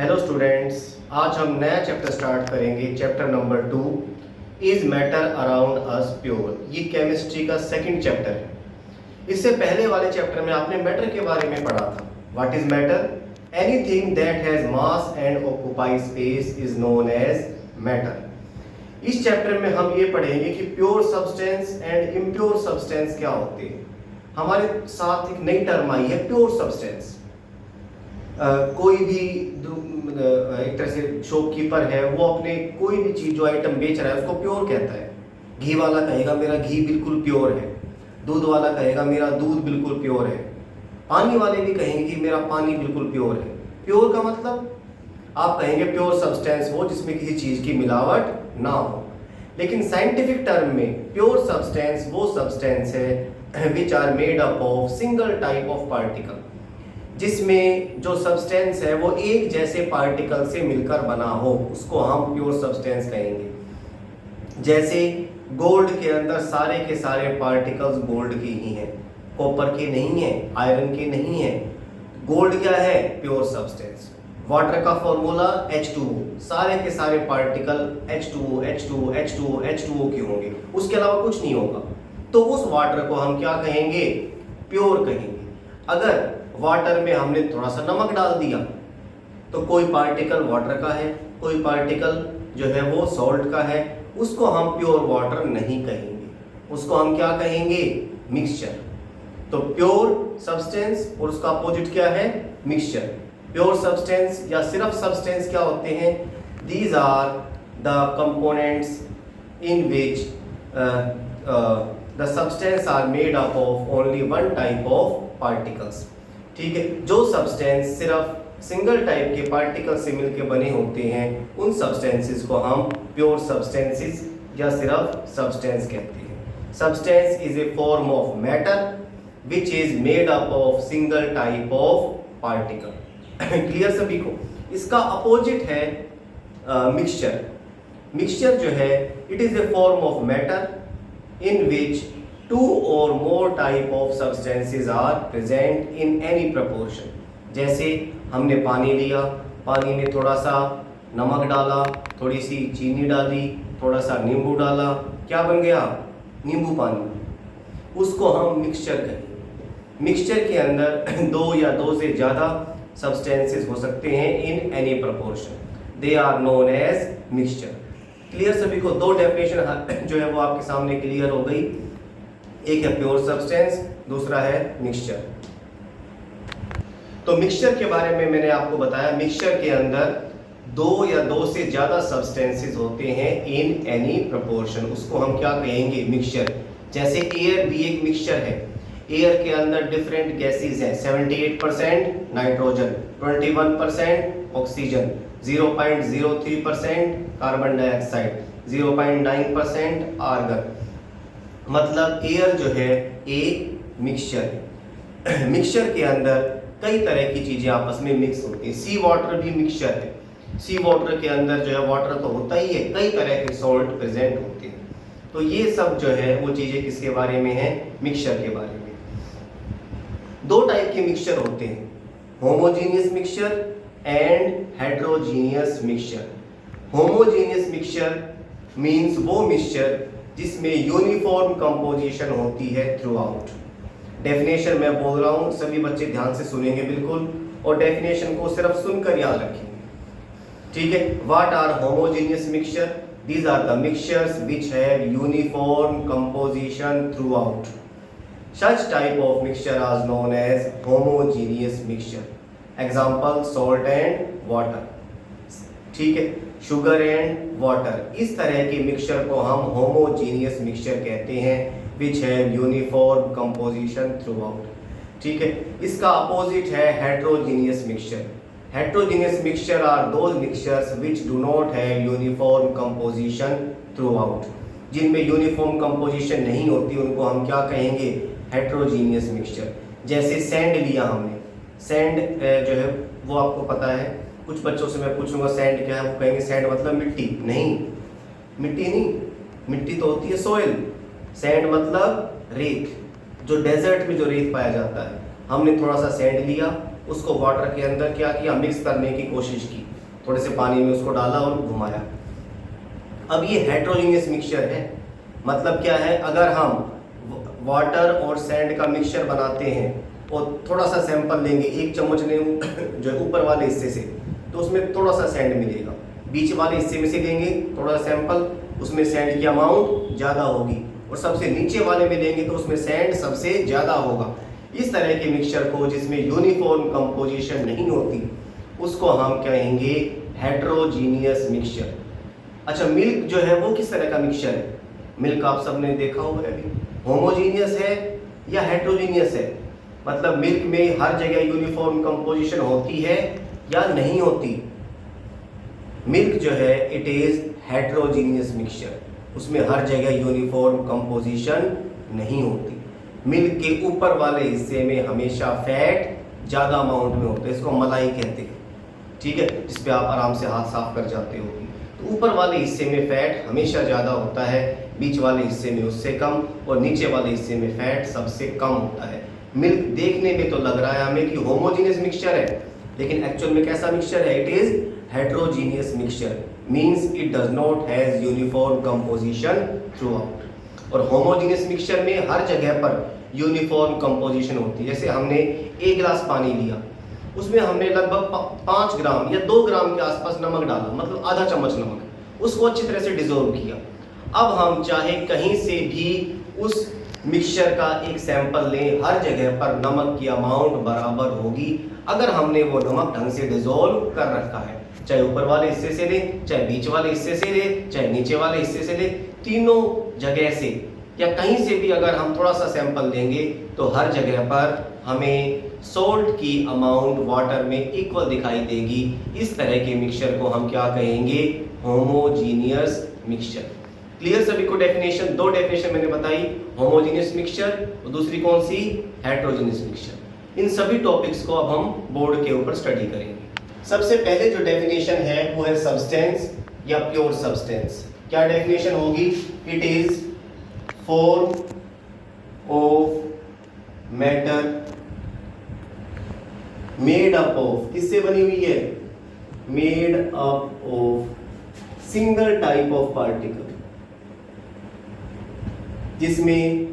Hello students, आज हम नया चैप्टर स्टार्ट करेंगे। Chapter number 2 is matter around us pure. ये केमिस्ट्री का सेकंड चैप्टर है। इससे पहले वाले चैप्टर में आपने मैटर के बारे में पढ़ा था। What is matter? Anything that has mass and occupy space is known as matter. इस चैप्टर में हम ये पढ़ेंगे कि pure substance and impure substance क्या होते हैं। हमारे साथ एक नई टर्म आई है, प्योर सब्सटेंस। कोई भी एक तरह से शॉपकीपर है, वो अपने कोई भी चीज जो आइटम बेच रहा है उसको प्योर कहता है। घी वाला कहेगा मेरा घी बिल्कुल प्योर है, दूध वाला कहेगा मेरा दूध बिल्कुल प्योर है, पानी वाले भी कहेंगे कि मेरा पानी बिल्कुल प्योर है। प्योर का मतलब आप कहेंगे प्योर सब्सटेंस हो जिसमें किसी चीज की मिलावट ना हो। लेकिन साइंटिफिक टर्म में प्योर सब्सटेंस वो सब्सटेंस है which are made up of single type of particle, जिसमें जो सब्सटेंस है वो एक जैसे पार्टिकल से मिलकर बना हो, उसको हम प्योर सब्सटेंस कहेंगे। जैसे गोल्ड के अंदर सारे के सारे पार्टिकल्स गोल्ड के ही हैं, कॉपर के नहीं है, आयरन के नहीं है। गोल्ड क्या है? Pure substance. वाटर का फॉर्मूला H2O, सारे के सारे particle H2O H2O H2O H2O के होंगे, उसके अलावा कुछ नहीं होगा। तो उस वाटर को हम क्या कहेंगे? प्योर कहेंगे। अगर वाटर में हमने थोड़ा सा नमक डाल दिया तो कोई पार्टिकल वाटर का है, कोई पार्टिकल जो है वो सॉल्ट का है, उसको हम प्योर वाटर नहीं कहेंगे, उसको हम क्या कहेंगे? मिक्सचर। तो प्योर सब्सटेंस और उसका अपोजिट क्या है? मिक्सचर। प्योर सब्सटेंस या सिर्फ सब्सटेंस क्या होते हैं? These are the components in which the substance are made up of only one type of particles. ठीक है, जो सब्सटेंस सिर्फ सिंगल टाइप के पार्टिकल से मिलकर बने होते हैं उन सब्सटेंसेस को हम प्योर सब्सटेंसेस या सिर्फ सब्सटेंस कहते हैं। Substance is a form of matter which is made up of single type of particle. Clear सभी को? इसका अपोजिट है मिक्सचर। मिक्सचर जो है it is a form of matter in which two or more type of substances are present in any proportion। जैसे हमने पानी लिया, पानी में थोड़ा सा नमक डाला, थोड़ी सी चीनी डाली, थोड़ा सा नींबू डाला, क्या बन गया? नींबू पानी। उसको हम मिक्सचर कहेंगे। मिक्सचर के अंदर दो या दो से ज़्यादा सब्सटेंसेस हो सकते हैं in any proportion, they are known as mixture. Clear सभी को? दो डेफिनेशन जो है वो आपके सामने क्लियर हो गई। एक है प्योर सब्सटेंस, दूसरा है मिक्सचर। तो मिक्सचर के बारे में मैंने आपको बताया, मिक्सचर के अंदर दो या दो से ज्यादा सब्सटेंसेस होते हैं इन एनी प्रोपोर्शन, उसको हम क्या कहेंगे? मिक्सचर। जैसे एयर भी एक मिक्सचर है। एयर के अंदर डिफरेंट गैसेस हैं, 78% nitrogen, 21% oxygen, 0.03% carbon dioxide, 0.9% argon. मतलब एयर जो है एक मिक्सचर है। मिक्सचर के अंदर कई तरह की चीजें आपस में मिक्स होती हैं। सी वाटर भी मिक्सचर है। सी वाटर के अंदर जो है वाटर तो होता ही है, कई तरह के सॉल्ट प्रेजेंट होते हैं। तो ये सब जो है वो चीजें किसके बारे में है? मिक्सचर के बारे में। दो टाइप के मिक्सचर होते हैं, homogeneous mixture and heterogeneous mixture. Homogeneous mixture means वो मिक्सचर जिसमें यूनिफॉर्म कंपोजिशन होती है थ्रू आउट। डेफिनेशन मैं बोल रहा हूं, सभी बच्चे ध्यान से सुनेंगे बिल्कुल, और डेफिनेशन को सिर्फ सुनकर याद रखेंगे। ठीक है? What are homogeneous mixture? These are the mixtures which have uniform composition throughout. Such type of mixture are known as homogeneous mixture. Example salt and water. ठीक है, शुगर एंड वाटर। इस तरह के मिक्सचर को हम homogeneous mixture कहते हैं which have uniform composition throughout. ठीक है, इसका अपोजिट है heterogeneous mixture. Heterogeneous mixture are those mixtures which do not have uniform composition throughout. जिनमें यूनिफॉर्म कंपोजिशन नहीं होती उनको हम क्या कहेंगे? Heterogeneous mixture. जैसे सैंड लिया हमने, सैंड जो है वो आपको पता है, कुछ बच्चों से मैं पूछूंगा सैंड क्या है, वो कहेंगे सैंड मतलब मिट्टी। नहीं, मिट्टी नहीं, मिट्टी तो होती है सोइल। सैंड मतलब रेत, जो डेजर्ट में जो रेत पाया जाता है। हमने थोड़ा सा सैंड लिया, उसको वाटर के अंदर क्या किया, मिक्स करने की कोशिश की, थोड़े से पानी में उसको डाला और घुमाया। अब ये हेट्रोजीनियस मिक्सचर है। मतलब क्या है, अगर हम वाटर और सैंड का मिक्सचर बनाते हैं और थोड़ा सा सैंपल लेंगे, 1 चम्मच लें जो है ऊपर वाले हिस्से से, तो उसमें थोड़ा सा सैंड मिलेगा। बीच वाले हिस्से में से लेंगे थोड़ा सा सैंपल, उसमें सैंड की अमाउंट ज़्यादा होगी, और सबसे नीचे वाले में लेंगे तो उसमें सैंड सबसे ज़्यादा होगा। इस तरह के मिक्सचर को जिसमें यूनिफॉर्म कंपोजिशन नहीं होती, उसको हम कहेंगे हेट्रोजीनियस मिक्सचर। अच्छा, मिल्क जो है वो किस तरह का मिक्सचर है? मिल्क आप सबने देखा होगा अभी, होमोजीनियस है या हेट्रोजीनियस है? मतलब मिल्क में हर जगह यूनिफॉर्म कंपोजिशन होती है या नहीं होती? मिल्क जो है इट इज हेट्रोजीनियस मिक्सचर, उसमें हर जगह यूनिफॉर्म कंपोजिशन नहीं होती। मिल्क के ऊपर वाले हिस्से में हमेशा फैट ज़्यादा अमाउंट में होता है, इसको मलाई कहते हैं, ठीक है, जिस पे आप आराम से हाथ साफ कर जाते हो। तो ऊपर वाले हिस्से में फैट हमेशा ज़्यादा होता है, बीच वाले हिस्से में उससे कम, और नीचे वाले हिस्से में फैट सबसे कम होता है। मिल्क देखने में तो लग रहा है हमें कि होमोजीनियस मिक्सचर है, लेकिन एक्चुअल में कैसा मिक्सचर है? It is heterogeneous mixture, means it does not has uniform composition throughout. और होमोजीनियस मिक्सचर में हर जगह पर यूनिफॉर्म कंपोजिशन होती है। जैसे हमने 1 गिलास पानी लिया, उसमें हमने लगभग 5 ग्राम या 2 ग्राम के आसपास नमक डाला, मतलब आधा चम्मच नमक, उसको अच्छी तरह से डिजोल्व किया। अब हम चाहे कहीं से भी उस मिक्सचर का एक सैंपल लें, हर जगह पर नमक की अमाउंट बराबर होगी अगर हमने वो नमक ढंग से डिजोल्व कर रखा है। चाहे ऊपर वाले हिस्से से ले, चाहे बीच वाले हिस्से से ले, चाहे नीचे वाले हिस्से से ले, तीनों जगह से या कहीं से भी अगर हम थोड़ा सा सैंपल लेंगे तो हर जगह पर हमें सोल्ट की अमाउंट वाटर में इक्वल दिखाई देगी। इस तरह के मिक्सचर को हम क्या कहेंगे? Homogeneous mixture. क्लियर सभी को? डेफिनेशन, 2 डेफिनेशन मैंने बताई, होमोजीनियस मिक्सचर और दूसरी कौन सी? Heterogeneous mixture. इन सभी टॉपिक्स को अब हम बोर्ड के ऊपर स्टडी करेंगे। सबसे पहले जो डेफिनेशन है वो है सब्सटेंस या प्योर सब्सटेंस। क्या डेफिनेशन होगी? It is form of matter made up of, किससे बनी हुई है? Made up of single type of particle, जिसमें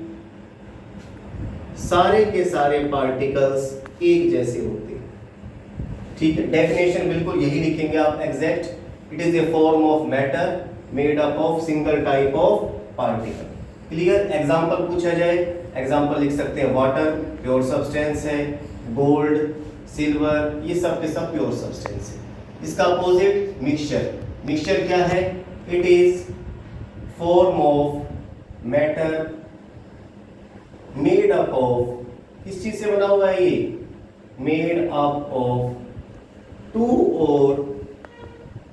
सारे के सारे पार्टिकल्स एक जैसे होते हैं। ठीक है, डेफिनेशन बिल्कुल यही लिखेंगे आप exact. It is a form of matter made up of single type of particle. Clear? Example पूछा जाए, एग्जांपल लिख सकते हैं वाटर प्योर सब्सटेंस है, गोल्ड, सिल्वर, ये सब के सब प्योर सब्सटेंस है। इसका अपोजिट मिक्सचर। मिक्सचर क्या है? It is form of matter made up of, किस चीज से बना हुआ है ये? मेड अप ऑफ 2 और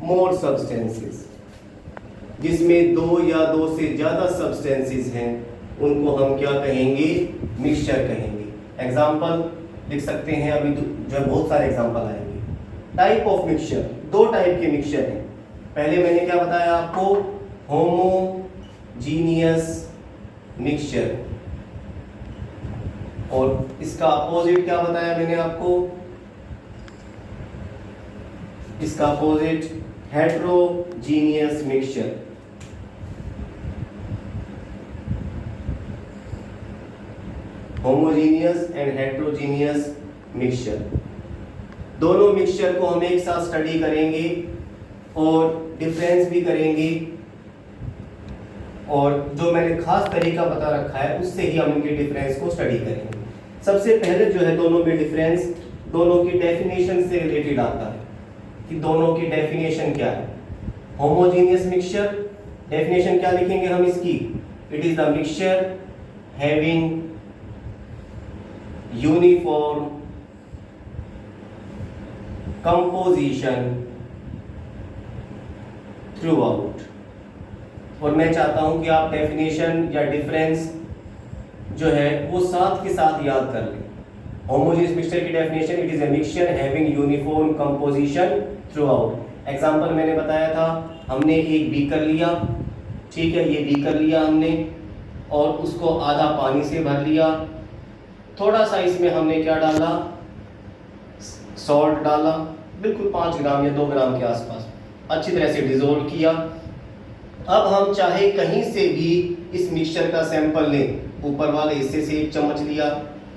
मोर सब्सटेंसेस, जिसमें 2 या 2 से ज्यादा सब्सटेंसेस हैं, उनको हम क्या कहेंगे? मिक्सचर कहेंगे। एग्जांपल लिख सकते हैं, अभी जो बहुत सारे एग्जांपल आएंगे। टाइप ऑफ मिक्सचर, 2 टाइप के मिक्सचर हैं। पहले मैंने क्या बताया आपको? होमोजीनियस मिक्सचर, और इसका अपोजिट क्या बताया मैंने आपको? इसका opposite heterogeneous mixture. Homogeneous and heterogeneous mixture, दोनों मिक्सचर को हम एक साथ स्टडी करेंगे और डिफरेंस भी करेंगे, और जो मैंने खास तरीका बता रखा है उससे ही हम इनके डिफरेंस को स्टडी करेंगे। सबसे पहले जो है दोनों में डिफरेंस, दोनों की डेफिनेशन से रिलेटेड आता है कि दोनों की डेफिनेशन क्या है। होमोजीनियस मिक्सचर, डेफिनेशन क्या लिखेंगे हम इसकी? It is the mixture having uniform composition throughout. और मैं चाहता हूं कि आप डेफिनेशन या डिफरेंस जो है वो साथ के साथ याद कर लें। होमोजेनियस मिक्सचर की definition, it is a mixture having uniform composition through out. Example मैंने बताया था, हमने एक बीकर लिया, ठीक है, ये बीकर लिया हमने और उसको आधा पानी से भर लिया, थोड़ा सा इसमें हमने क्या डाला? सॉल्ट डाला, बिल्कुल 5 ग्राम या 2 ग्राम के आसपास, अच्छी तरह से डिजोल्व किया। अब हम चाहे कहीं से भी इस मिक्सचर का सैंपल लें, ऊपर वाले हिस्से से 1 चम्मच लिया,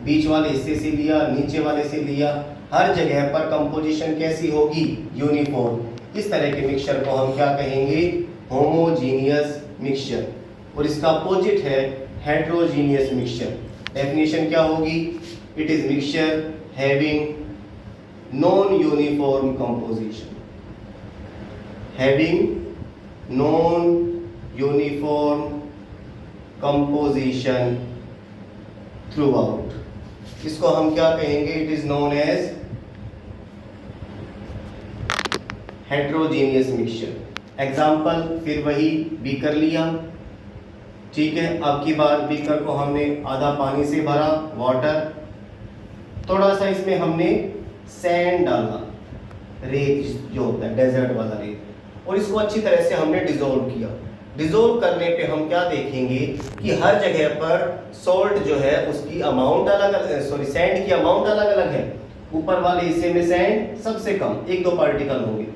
बीच वाले हिस्से से लिया, नीचे वाले से लिया, हर जगह पर कंपोजिशन कैसी होगी? यूनिफॉर्म। इस तरह के मिक्सचर को हम क्या कहेंगे? Homogeneous mixture. और इसका अपोजिट है हेट्रोजीनियस मिक्सचर। डेफिनेशन क्या होगी? It is mixture having non uniform composition, having non uniform composition throughout. इसको हम क्या कहेंगे? It is known as heterogeneous mixture. Example फिर वही बीकर लिया, ठीक है। अब की बार बीकर को हमने आधा पानी से भरा, वाटर, थोड़ा सा इसमें हमने सैंड डाला, रेत जो होता है डेजर्ट वाला रेत, और इसको अच्छी तरह से हमने डिजोल्व किया। डिजोल्व करने पे हम क्या देखेंगे कि हर जगह पर सॉल्ट जो है उसकी अमाउंट अलग अलग, सॉरी सैंड की अमाउंट अलग अलग है। ऊपर वाले हिस्से में सैंड सबसे कम 1-2 पार्टिकल होंगे,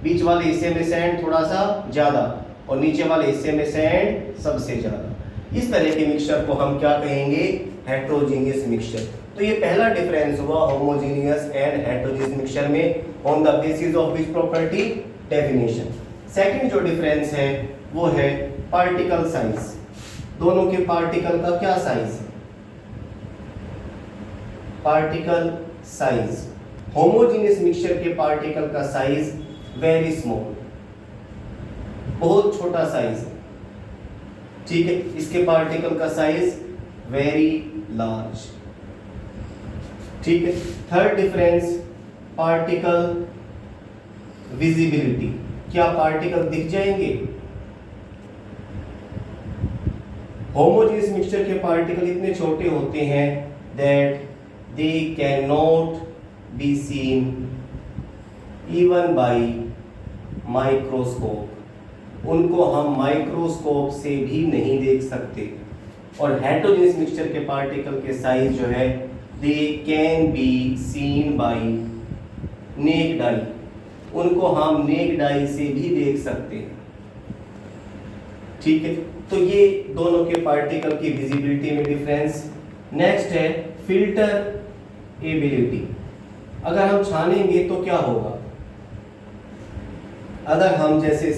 बीच वाले हिस्से में सैंड थोड़ा सा ज्यादा, और नीचे वाले हिस्से में सैंड सबसे ज्यादा। इस तरह के मिक्सचर को हम क्या कहेंगे? Heterogeneous mixture. तो ये पहला डिफरेंस हुआ होमोजीनियस एंड हेट्रोजीनियस मिक्सचर में, on the basis of which property? Definition. Second जो डिफरेंस है वो है पार्टिकल साइज। दोनों के पार्टिकल का क्या size? Particle size. Homogeneous mixture के पार्टिकल का साइज वेरी स्मॉल, बहुत छोटा साइज है, ठीक है। इसके पार्टिकल का साइज वेरी लार्ज, ठीक है। Third difference particle visibility. क्या पार्टिकल दिख जाएंगे? होमोजेनियस मिक्सचर के पार्टिकल इतने छोटे होते हैं that they can not be seen even by microscope. उनको हम माइक्रोस्कोप से भी नहीं देख सकते। और हेट्रोजेनियस मिक्सचर के पार्टिकल के साइज जो है they can be seen by naked eye. उनको हम नेक्ड आई से भी देख सकते हैं, ठीक है। तो ये दोनों के पार्टिकल की विजिबिलिटी में डिफरेंस। नेक्स्ट है फिल्टर एबिलिटी। अगर हम छानेंगे तो क्या होगा? अगर हम जैसे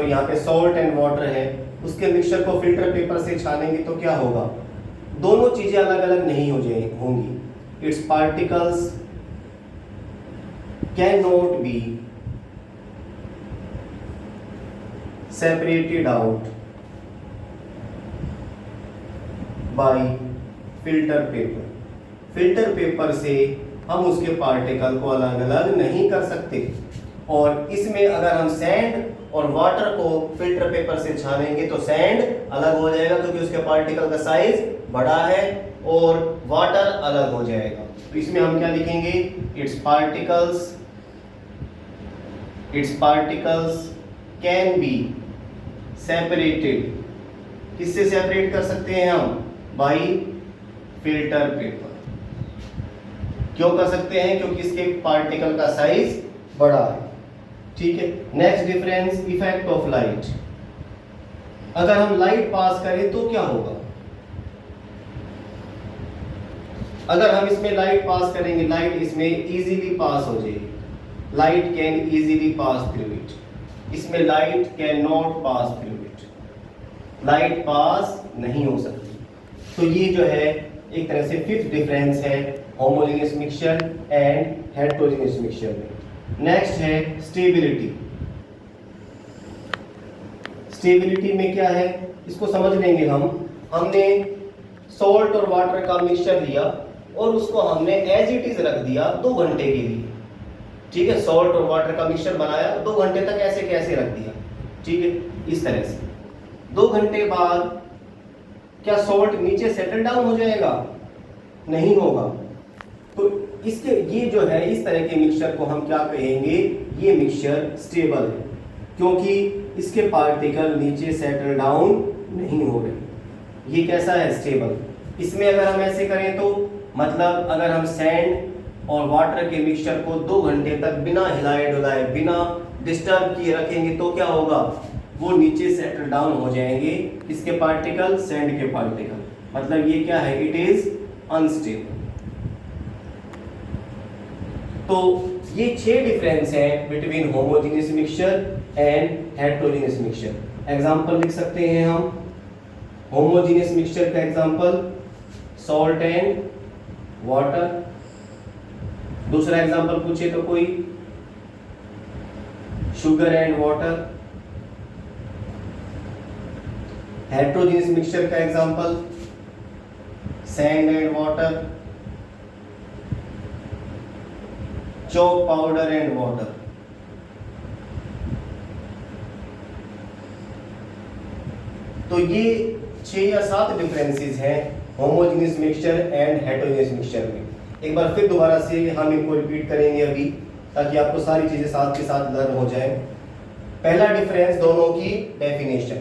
यहाँ पे सॉल्ट एंड वाटर है, उसके मिक्सचर को फिल्टर पेपर से छानेंगे तो क्या होगा? दोनों चीजें अलग अलग नहीं होंगी। It's particles can not B separated out by filter paper। Filter paper से हम उसके पार्टिकल को अलग अलग नहीं कर सकते। और इसमें अगर हम सैंड और वाटर को फिल्टर पेपर से छानेंगे तो सैंड अलग हो जाएगा, क्योंकि उसके पार्टिकल का साइज बड़ा है, और वाटर अलग हो जाएगा। तो इसमें हम क्या लिखेंगे? Its particles can be separated. किससे सेपरेट कर सकते हैं हम? By filter paper. क्यों कर सकते हैं? क्योंकि इसके पार्टिकल का साइज बड़ा है, ठीक है। Next difference effect of light. अगर हम लाइट पास करें तो क्या होगा? अगर हम इसमें लाइट पास करेंगे, लाइट इसमें इजीली पास हो जाएगी। Light can easily pass through it. इसमें light can not pass through it. Light pass नहीं हो सकती। तो ये जो है एक तरह से फिफ्थ डिफरेंस है homogeneous mixture and heterogeneous mixture में। नेक्स्ट है स्टेबिलिटी। स्टेबिलिटी में क्या है इसको समझ लेंगे हम। हमने सॉल्ट और वाटर का मिक्सचर लिया और उसको हमने एज इट इज रख दिया 2 घंटे के लिए, ठीक है। सॉल्ट और वाटर का मिक्सचर बनाया, 2 घंटे तक ऐसे कैसे रख दिया, ठीक है, इस तरह से। 2 घंटे बाद क्या सॉल्ट नीचे सेटल डाउन हो जाएगा? नहीं होगा। तो इसके ये जो है इस तरह के मिक्सचर को हम क्या कहेंगे? ये मिक्सचर स्टेबल है, क्योंकि इसके पार्टिकल नीचे सेटल डाउन नहीं हो रहे। ये कैसा है? स्टेबल। इसमें अगर हम ऐसे करें तो मतलब अगर हम सैंड और वाटर के मिक्सचर को 2 घंटे तक बिना हिलाए डुलाए, बिना डिस्टर्ब किए रखेंगे तो क्या होगा, वो नीचे सेटल डाउन हो जाएंगे। किसके पार्टिकल, सैंड के पार्टिकल। मतलब ये क्या है, इट इज अनस्टेबल। तो ये 6 डिफरेंस हैं between homogeneous mixture and heterogeneous mixture. Example लिख सकते हैं हम होमोजेनियस मिक्सचर का एग्जांपल, सॉल्ट एंड वाटर। दूसरा एग्जांपल पूछे तो कोई, sugar and water. Heterogeneous mixture का example, sand and water, chalk powder and water. तो ये 6 या 7 डिफरेंसेस हैं homogeneous mixture and heterogeneous mixture में। एक बार फिर दोबारा से हम इनको रिपीट करेंगे अभी, ताकि आपको सारी चीजें साथ के साथ लर्न हो जाए। पहला डिफरेंस, दोनों की डेफिनेशन।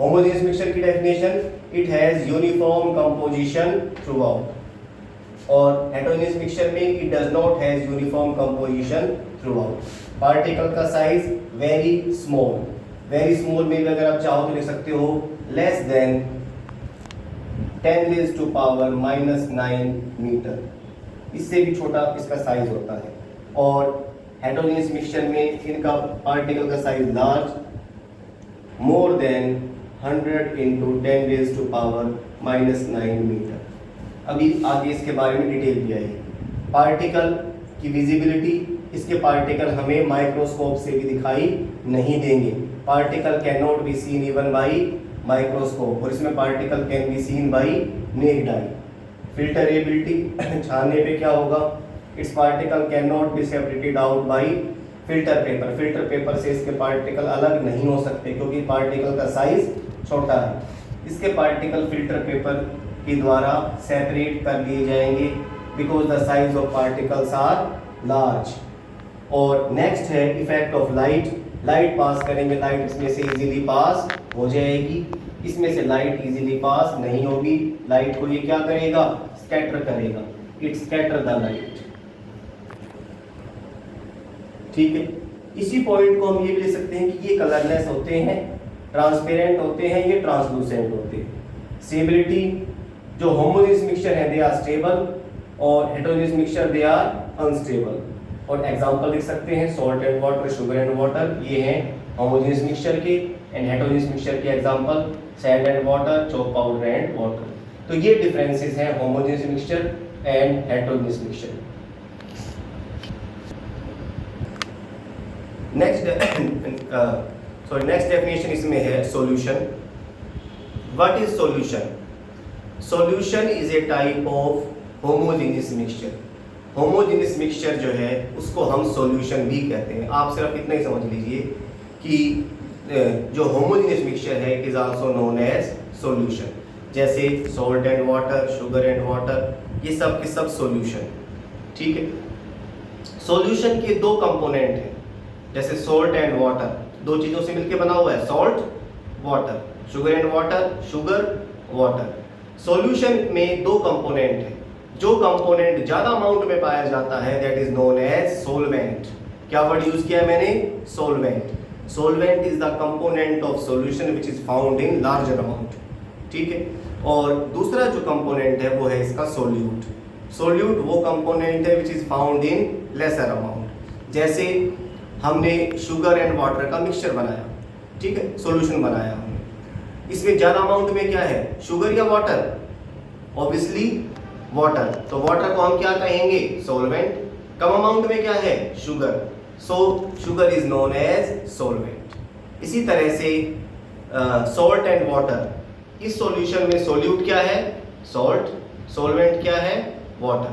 होमोजेनियस मिक्सचर की definition, it has uniform composition throughout, और हेटेरोजेनियस मिक्सचर में it does not has uniform composition throughout. Particle का size very small, very small में अगर आप चाहो तो लिख सकते हो लेस देन 10⁻⁻⁹ मीटर, इससे भी छोटा इसका साइज होता है। और हेटेरोजेनियस मिक्सचर में इनका पार्टिकल का size large, more than 100 × 10⁻⁹ metre. अभी आगे इसके बारे में डिटेल भी आएगी। पार्टिकल की विजिबिलिटी, इसके पार्टिकल हमें माइक्रोस्कोप से भी दिखाई नहीं देंगे। Particle can not be seen even by microscope, और इसमें particle can be seen by naked eye. Filterability, छानने पे क्या होगा, it's particle can not be separated out by filter paper. Filter paper से इसके पार्टिकल अलग नहीं हो सकते, क्योंकि पार्टिकल का साइज छोटा है। इसके पार्टिकल फिल्टर पेपर के द्वारा सेपरेट कर लिए जाएंगे, because the size of particles are large. और नेक्स्ट है effect of light. Light pass करेंगे, लाइट इसमें से इजीली पास हो जाएगी, इसमें से लाइट इजीली पास नहीं होगी। लाइट को ये क्या करेगा, स्कैटर करेगा, इट स्कैटर द लाइट। ठीक है, इसी पॉइंट को हम ये भी ले सकते हैं कि ये कलरलेस होते हैं, ट्रांसपेरेंट होते हैं, ये ट्रांसलूसेंट होते हैं। स्टेबिलिटी, जो होमोजेनियस मिक्सचर है दे आर स्टेबल, और heterogeneous mixture they are unstable. और एग्जांपल लिख सकते हैं salt and water, sugar and water, ये हैं होमोजेनियस मिक्सचर के। एंड हेटेरोजेनियस मिक्सचर के example sand and water, chalk powder and water. तो ये डिफरेंसेस हैं homogeneous mixture and heterogeneous mixture. Next definition इसमें है solution. What is solution? Solution is a type of homogeneous mixture. Homogeneous mixture जो है उसको हम सॉल्यूशन भी कहते हैं। आप सिर्फ इतना ही समझ लीजिए कि जो होमोजेनियस मिक्सचर है it is also known as solution. जैसे salt and water, sugar and water, ये सब के सब सॉल्यूशन। ठीक है, सॉल्यूशन के 2 कंपोनेंट हैं। जैसे सॉल्ट एंड वाटर, 2 चीजों से मिलकर बना हुआ है, salt water. Sugar and water, sugar water. Solution में 2 कंपोनेंट हैं। जो कंपोनेंट ज्यादा अमाउंट में पाया जाता है that is known as solvent. क्या वर्ड यूज किया है मैंने? Solvent. Solvent is the component of solution which is found in larger amount. ठीक है, और दूसरा जो कंपोनेंट है वो है इसका सोल्यूट। सोल्यूट वो कंपोनेंट है which is found in lesser amount. जैसे हमने शुगर एंड वाटर का मिक्सचर बनाया, ठीक है, सॉल्यूशन बनाया हमने, इसमें ज्यादा अमाउंट में क्या है, शुगर या वाटर? Obviously water. तो वाटर को हम क्या कहेंगे? सॉल्वेंट। कम अमाउंट में क्या है? Sugar. So sugar is known as solvent. इसी तरह से सॉल्ट एंड वाटर, इस सॉल्यूशन में सोल्यूट क्या है? सॉल्ट। सॉल्वेंट क्या है? वाटर।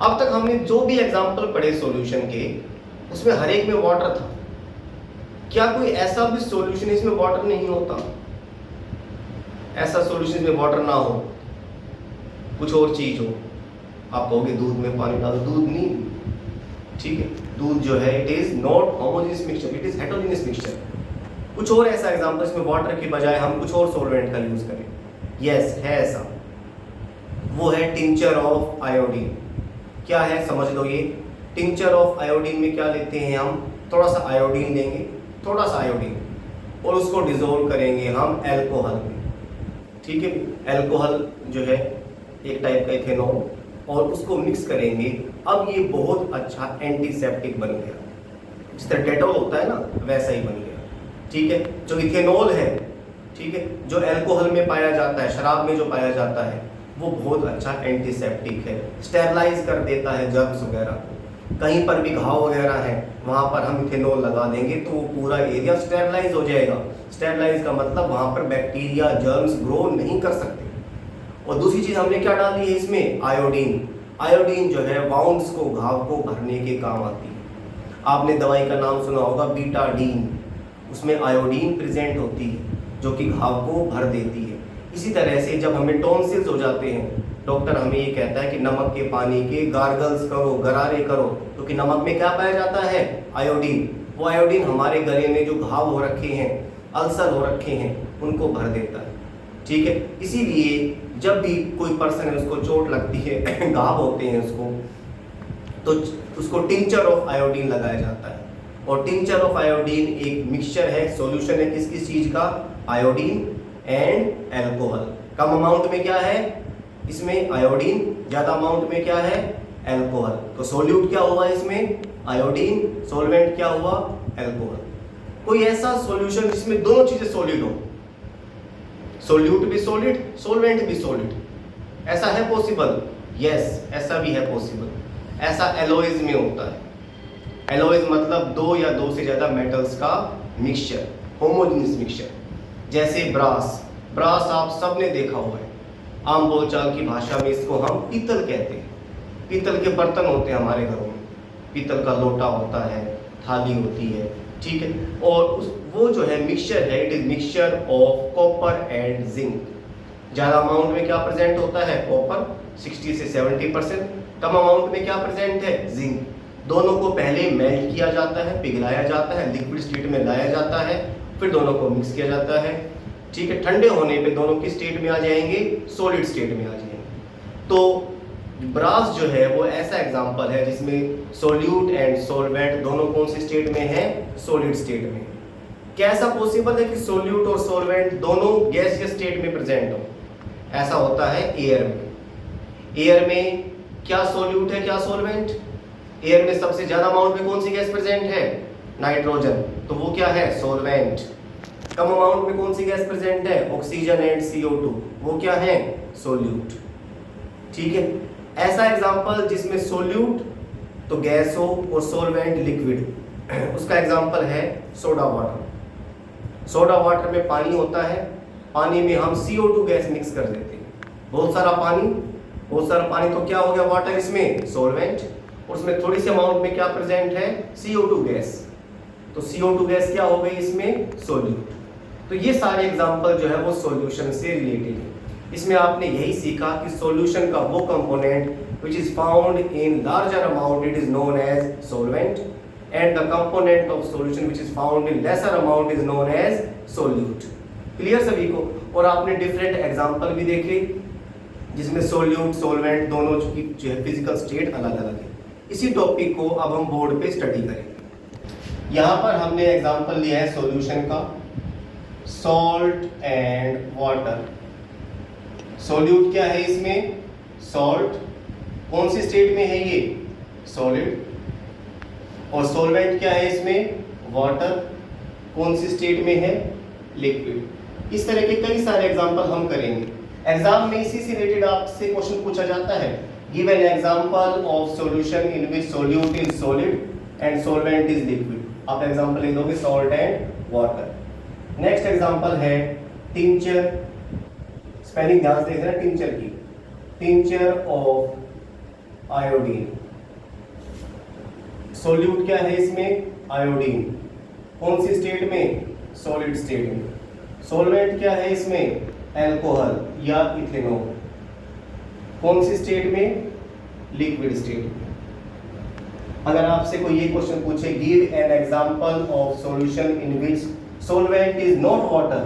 अब तक हमने जो भी एग्जांपल पढ़े सॉल्यूशन के, उसमें हर एक में वाटर था। क्या कोई ऐसा भी सॉल्यूशन इसमें वाटर नहीं होता? ऐसा सॉल्यूशन में वाटर ना हो, कुछ और चीज हो? आप कहोगे दूध में पानी डालो, दूध नहीं। ठीक है, दूध जो है it is not homogeneous mixture, it is heterogeneous mixture. कुछ और ऐसा एग्जांपल इसमें वाटर की बजाय हम कुछ और सॉल्वेंट का यूज करें। यस, है ऐसा, वो है टिंचर ऑफ आयोडीन। क्या है समझ लो। ये टिंचर ऑफ आयोडीन में क्या लेते हैं हम, थोड़ा सा आयोडीन लेंगे, थोड़ा सा आयोडीन, और उसको डिजोल्व करेंगे हम एल्कोहल में। ठीक है, एल्कोहल जो है एक टाइप का इथेनॉल, और उसको मिक्स करेंगे। अब ये बहुत अच्छा एंटीसेप्टिक बन गया, जिस तरह डेटॉल होता है ना वैसा ही बन गया। ठीक है, जो इथेनॉल है, ठीक है, जो एल्कोहल में पाया जाता है, शराब में जो पाया जाता है, वो बहुत अच्छा एंटीसेप्टिक है, स्टेरलाइज कर देता है जर्म्स वगैरह। कहीं पर भी घाव वगैरह है वहाँ पर हम इथेनॉल लगा देंगे तो वो पूरा एरिया स्टेरलाइज हो जाएगा। स्टेरलाइज का मतलब वहाँ पर बैक्टीरिया जर्म्स ग्रो नहीं कर सकते। और दूसरी चीज़ हमने क्या डाली है इसमें, आयोडीन। आयोडीन जो है वाउंड्स को, घाव को भरने के काम आती है। आपने दवाई का नाम सुना होगा बीटाडीन, उसमें आयोडीन प्रेजेंट होती है जो कि घाव को भर देती है। इसी तरह से जब हमें टॉन्सिल्स हो जाते हैं, डॉक्टर हमें ये कहता है कि नमक के पानी के गार्गल्स करो, गरारे करो, क्योंकि नमक में क्या पाया जाता है, आयोडीन। वो आयोडीन हमारे गले में जो घाव हो रखे हैं, अल्सर हो रखे हैं, उनको भर देता है। ठीक है, इसीलिए जब भी कोई पर्सन है उसको चोट लगती है, घाव होते हैं उसको, तो उसको टिंचर ऑफ आयोडीन लगाया जाता है। और टिंचर ऑफ आयोडीन एक मिक्सचर है, सॉल्यूशन है किस किस चीज का, iodine and alcohol. Come amount में क्या है इसमें, आयोडीन, ज्यादा अमाउंट में क्या है, एल्कोहल। तो सोल्यूट क्या हुआ इसमें, आयोडीन, सॉल्वेंट क्या हुआ, एल्कोहल। कोई ऐसा सॉल्यूशन जिसमें दोनों चीजें सॉलिड हो, सोल्यूट भी सॉलिड, सॉल्वेंट भी सॉलिड, ऐसा है पॉसिबल? यस, ऐसा भी है पॉसिबल। ऐसा एलॉयज में होता है। एलॉयज मतलब दो या दो से ज्यादा मेटल्स का मिक्सचर, होमोजेनियस मिक्सचर। जैसे ब्रास, ब्रास आप सबने देखा हुआ है, आम बोलचाल की भाषा में इसको हम पीतल कहते हैं। पीतल के बर्तन होते हैं हमारे घरों में, पीतल का लोटा होता है, थाली होती है, ठीक है। और वो जो है मिक्सचर है, it is mixture of copper and zinc. ज़्यादा अमाउंट में क्या प्रेजेंट होता है, कॉपर 60 से 70%, कम अमाउंट में क्या प्रेजेंट है, जिंक। दोनों को पहले मेल्ट किया जाता है, पिघलाया जाता है, लिक्विड स्टेट में लाया जाता है, फिर दोनों को मिक्स किया जाता है। ठीक है, ठंडे होने पे दोनों किस स्टेट में आ जाएंगे, सॉलिड स्टेट में आ जाएंगे। तो ब्रास जो है वो ऐसा एग्जांपल है जिसमें सोल्यूट एंड सॉल्वेंट दोनों कौन से स्टेट में है, सॉलिड स्टेट में। क्या ऐसा पॉसिबल है कि सोल्यूट और सॉल्वेंट दोनों गैसियस स्टेट में प्रेजेंट हो? ऐसा होता है एयर में। एयर में क्या सोल्यूट है, क्या सॉल्वेंट? एयर में सबसे ज्यादा अमाउंट में कौन सी गैस प्रेजेंट है, नाइट्रोजन, तो वो क्या है, सॉल्वेंट। कम अमाउंट में कौन सी गैस प्रेजेंट है, ऑक्सीजन एंड CO2, वो क्या है, सोल्यूट। ठीक है, ऐसा एग्जांपल जिसमें सोल्यूट तो गैस हो और सॉल्वेंट लिक्विड, उसका एग्जांपल है सोडा वाटर। सोडा वाटर में पानी होता है, पानी में हम CO2 गैस मिक्स कर देते हैं, बहुत सारा पानी तो क्या हो गया वाटर, इसमें सॉल्वेंट, और उसमें थोड़ी सी अमाउंट में क्या प्रेजेंट है, CO2 गैस, तो CO2 गैस क्या हो गई इसमें, सोल्यूट। तो ये सारे एग्जांपल जो है वो सॉल्यूशन से रिलेटेड है। इसमें आपने यही सीखा कि सॉल्यूशन का वो component which is found in larger amount it is known as solvent and the component of solution which is found in lesser amount is known as solute। Clear सभी को? और आपने डिफरेंट एग्जांपल भी देखे जिसमें solute solvent दोनों की जो है फिजिकल स्टेट अलग अलग है। इसी टॉपिक को अब हम बोर्ड पे स्टडी करेंगे। यहाँ पर हमने एग्जांपल लिया है सॉल्यूशन का, सॉल्ट एंड वाटर। सोल्यूट क्या है इसमें, सॉल्ट, कौन सी स्टेट में है ये, सॉलिड। और सॉल्वेंट क्या है इसमें, वाटर, कौन सी स्टेट में है, लिक्विड। इस तरह के कई सारे एग्जांपल हम करेंगे। एग्जाम में इसी से रिलेटेड आपसे क्वेश्चन पूछा जाता है, give an example of solution in which solute is solid and solvent is liquid. आप एग्जांपल लिख दोगे salt and water. Next example है टिंचर, स्पेलिंग ध्यान से देखना टिंचर की, टिंचर ऑफ आयोडीन। सोल्यूट क्या है इसमें, आयोडीन, कौन सी स्टेट में, सॉलिड स्टेट में। सॉल्वेंट क्या है इसमें, अल्कोहल या इथेनॉल, कौन सी स्टेट में, लिक्विड स्टेट में। अगर आपसे कोई ये क्वेश्चन पूछे, give an example of solution in which solvent is not water,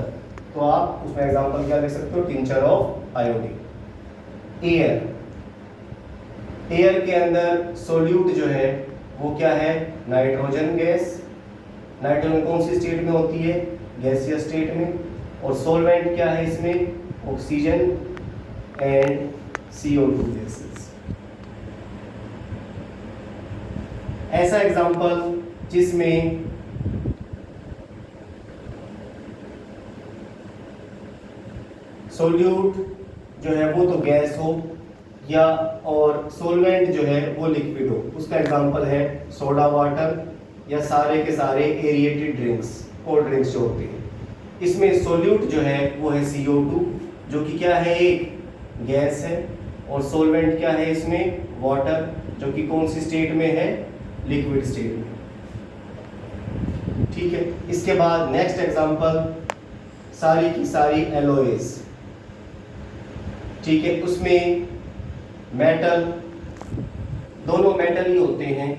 तो आप उसमें एग्जांपल क्या दे सकते हो, tincture of iodine. Air, air के अंदर सोल्यूट जो है वो क्या है, नाइट्रोजन गैस। नाइट्रोजन कौन सी स्टेट में होती है, गैसियस स्टेट में। और सॉल्वेंट क्या है इसमें, ऑक्सीजन एंड CO2 गैसेस। ऐसा एग्जांपल जिसमें सोल्यूट जो है वो तो गैस हो या और सॉल्वेंट जो है वो लिक्विड हो, उसका एग्जांपल है सोडा वाटर या सारे के सारे एरिएटेड ड्रिंक्स, कोल्ड ड्रिंक्स जो होते हैं। इसमें सोल्यूट जो है वो है CO2 जो कि क्या है, एक गैस है। और सॉल्वेंट क्या है इसमें, वाटर, जो कि कौन सी स्टेट में है, लिक्विड स्टेट में। ठीक है। इसके बाद नेक्स्ट एग्जांपल, सारी की सारी एलॉयज। ठीक है, उसमें मेटल, दोनों मेटल ही होते हैं।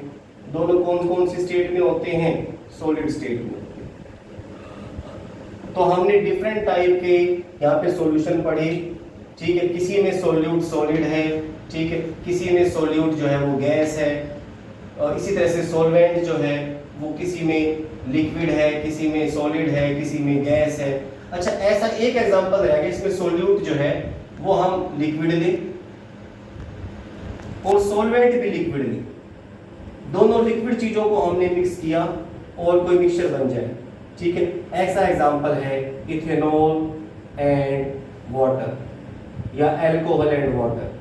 दोनों कौन कौन सी स्टेट में होते हैं, सॉलिड स्टेट में। तो हमने डिफरेंट टाइप के यहाँ पे सॉल्यूशन पढ़े। ठीक है, किसी में सोल्यूट सॉलिड है, ठीक है, किसी में सोल्यूट जो है वो गैस है, और इसी तरह से सॉल्वेंट जो है वो किसी में लिक्विड है, किसी में सॉलिड है, किसी में गैस है। अच्छा, ऐसा एक एग्जांपल रहेगा इसमें सोल्यूट जो है वो हम लिक्विड लें और सॉल्वेंट भी लिक्विड लें, दोनों लिक्विड चीजों को हमने मिक्स किया और कोई मिक्सचर बन जाए। ठीक है, ऐसा एग्जांपल है इथेनॉल एंड वाटर या अल्कोहल एंड वाटर।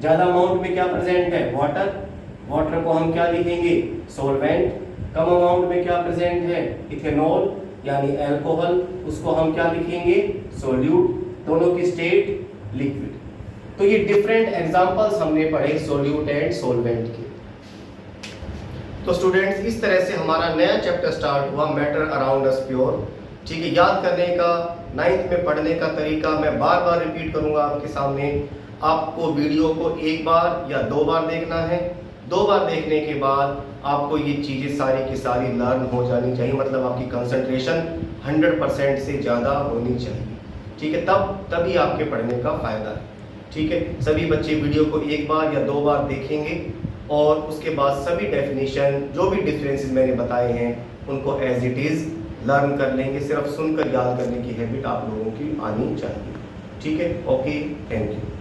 ज्यादा अमाउंट में क्या प्रेजेंट है, वाटर। वाटर को हम क्या लिखेंगे, सॉल्वेंट। कम अमाउंट में क्या प्रेजेंट है, इथेनॉल यानी अल्कोहल, उसको हम क्या लिखेंगे, सोल्यूट। दोनों की स्टेट लिक्विड। तो ये डिफरेंट एग्जांपल्स हमने पढ़े सोल्यूट एंड सॉल्वेंट के। तो स्टूडेंट्स, इस तरह से हमारा नया चैप्टर स्टार्ट हुआ, मैटर अराउंड अस प्योर। ठीक है, याद करने का, 9th में पढ़ने का तरीका मैं बार बार रिपीट करूंगा आपके सामने। आपको वीडियो को एक बार या 2 बार देखना है। 2 बार देखने के बाद आपको ये चीज़ें सारी की सारी लर्न हो जानी चाहिए, मतलब आपकी कंसंट्रेशन 100% से ज़्यादा होनी चाहिए। ठीक है, तभी आपके पढ़ने का फ़ायदा है। ठीक है, सभी बच्चे वीडियो को 1 बार या 2 बार देखेंगे और उसके बाद सभी डेफिनेशन, जो भी डिफरेंसेस मैंने बताए हैं, उनको एज इट इज़ लर्न कर लेंगे। सिर्फ सुनकर याद करने की हैबिट आप लोगों की आनी चाहिए। ठीक है, ओके, थैंक यू।